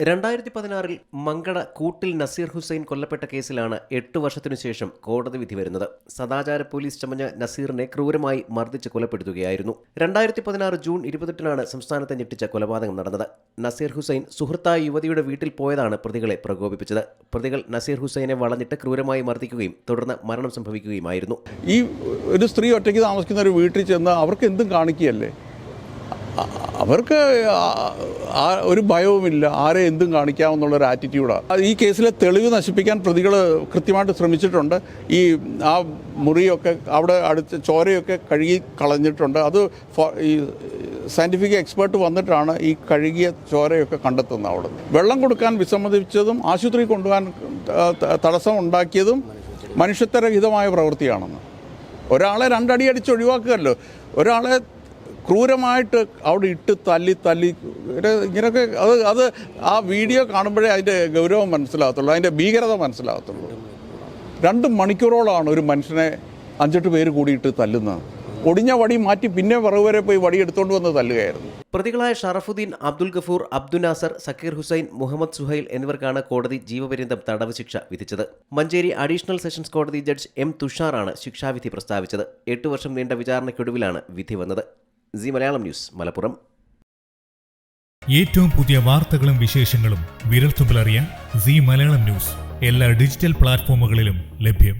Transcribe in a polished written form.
2016 മങ്കട കൂട്ടിൽ നസീർ ഹുസൈൻ കൊല്ലപ്പെട്ട കേസിലാണ് 8 വർഷത്തിനു ശേഷം കോടതി വിധി വരുന്നത്. സദാചാര പോലീസ് ചമഞ്ഞ നസീറിനെ ക്രൂരമായി മർദ്ദിച്ച് കൊലപ്പെടുത്തുകയായിരുന്നു. 2016 ജൂൺ 28-നാണ് സംസ്ഥാനത്തെ ഞെട്ടിച്ച കൊലപാതകം നടന്നത്. നസീർ ഹുസൈൻ സുഹൃത്തായ യുവതിയുടെ വീട്ടിൽ പോയതാണ് പ്രതികളെ പ്രകോപിപ്പിച്ചത്. പ്രതികൾ നസീർ ഹുസൈനെ വളഞ്ഞിട്ട് ക്രൂരമായി മർദ്ദിക്കുകയും തുടർന്ന് മരണം സംഭവിക്കുകയുമായിരുന്നു. ഈ ഒരു സ്ത്രീ ഒറ്റയ്ക്ക് താമസിക്കുന്ന ഒരു വീട്ടിൽ ചെന്ന് അവർക്ക് എന്തും കാണിക്കുകയല്ലേ, അവർക്ക് ഒരു ഭയവുമില്ല, ആരെ എന്തും കാണിക്കാമെന്നുള്ളൊരു ആറ്റിറ്റ്യൂഡാണ്. ഈ കേസിലെ തെളിവ് നശിപ്പിക്കാൻ പ്രതികൾ കൃത്യമായിട്ട് ശ്രമിച്ചിട്ടുണ്ട്. ആ മുറിയൊക്കെ അവിടെ അടുത്ത് ചോരയൊക്കെ കഴുകി കളഞ്ഞിട്ടുണ്ട്. അത് ഈ സയൻറ്റിഫിക് എക്സ്പേർട്ട് വന്നിട്ടാണ് ഈ കഴുകിയ ചോരയൊക്കെ കണ്ടെത്തുന്നത്. അവിടെ വെള്ളം കൊടുക്കാൻ വിസമ്മതിച്ചതും ആശുപത്രി കൊണ്ടുപോകാൻ തടസ്സം ഉണ്ടാക്കിയതും മനുഷ്യത്വരഹിതമായ പ്രവൃത്തിയാണെന്ന്. ഒരാളെ 2 അടി അടിച്ച് ഒഴിവാക്കുകയല്ലോ, ഒരാളെ ക്രൂരമായിട്ട് അവിടെ ഇട്ട് തല്ലി ഇങ്ങനെയൊക്കെ അത് ആ വീഡിയോ കാണുമ്പോഴേ അതിൻ്റെ ഗൗരവം മനസ്സിലാകത്തുള്ളൂ, അതിൻ്റെ ഭീകരത മനസ്സിലാകത്തുള്ളൂ. 2 മണിക്കൂറോളമാണ് ഒരു മനുഷ്യനെ 5-8 പേര് കൂടിയിട്ട് തല്ലുന്നത്. ഒടിഞ്ഞ വടി മാറ്റി പിന്നെ വരെ പോയി വടി എടുത്തുകൊണ്ട് വന്ന് തല്ലുകയായിരുന്നു. പ്രതികളായ ഷറഫുദ്ദീൻ, അബ്ദുൽ ഗഫൂർ, അബ്ദുൽ നാസർ, സക്കീർ ഹുസൈൻ, മുഹമ്മദ് സുഹൈൽ എന്നിവർക്കാണ് കോടതി ജീവപര്യന്തം തടവ് ശിക്ഷ വിധിച്ചത്. മഞ്ചേരി അഡീഷണൽ സെഷൻസ് കോടതി ജഡ്ജ് എം തുഷാറാണ് ശിക്ഷാവിധി പ്രസ്താവിച്ചത്. 8 വർഷം നീണ്ട വിചാരണയ്ക്കൊടുവിലാണ് വിധി വന്നത്. C Malayalam news, Malappuram. ഏറ്റവും പുതിയ വാർത്തകളും വിശേഷങ്ങളും വിരൽത്തുമ്പിലറിയാൻ സി മലയാളം ന്യൂസ് എല്ലാ ഡിജിറ്റൽ പ്ലാറ്റ്ഫോമുകളിലും ലഭ്യം.